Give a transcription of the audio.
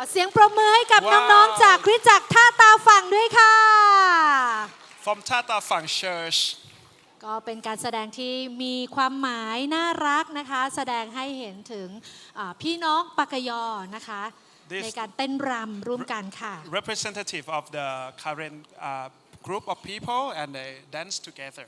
อเสียงปรบมือให้กับน้องๆจากคริสตจักรท่าตาฝั่งด้วยค่ะ from Tata Phang Church ก็เป็นการแสดงที่มีความหมายน่ารักนะคะแสดงให้เห็นถึงพี่น้องปากยอนะคะในการเต้นรำร่วมกันค่ะ representative of the current group of people and they dance together